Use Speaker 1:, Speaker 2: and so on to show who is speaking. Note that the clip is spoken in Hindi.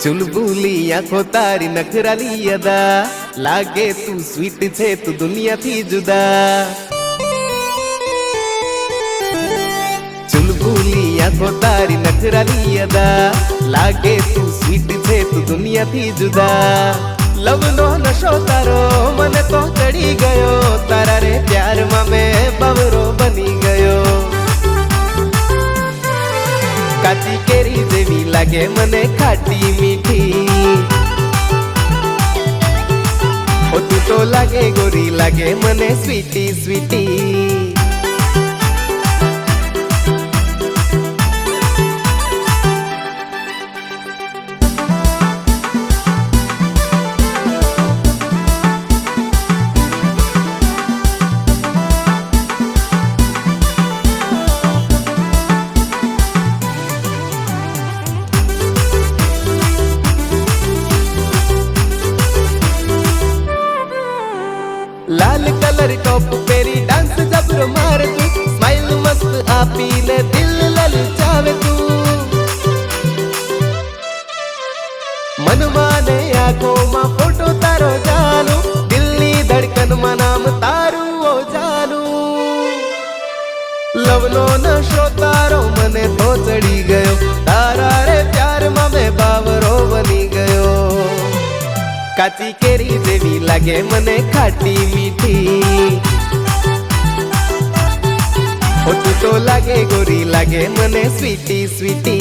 Speaker 1: चुलबुली आंखों तारी नखराली अदा, लागे तू स्वीट छे तू दुनिया थी जुदा। चुलबुली आंखों तारी नखराली अदा, लागे तू स्वीट छे तू दुनिया थी जुदा। लवनो नशो तारो मने तो चढ़ी गयो, तारा रे प्यार में मैं बावरो बनी गयो। काची केरी जेवी लागे मने खाटी मीठी, ओ तू तो लागे गोरी लागे मने स्वीटी स्वीटी। लाल कलर टॉप पेरी डांस जबर मार तू, स्माइल मस्त आपी ले दिल ललचावे तू। मन माने आंखों में फोटो तारो जानू, दिल्ली धड़कन में नाम तारू ओ जानू। लवनो नशो तारो मने तो चढ़ी गयो, तारा रे प्यार में मैं बावरो बनी गयो। काची केरी जेवी लागे मने खाटी मीठी, ओ तू तो लागे गोरी लागे मने स्वीटी स्वीटी।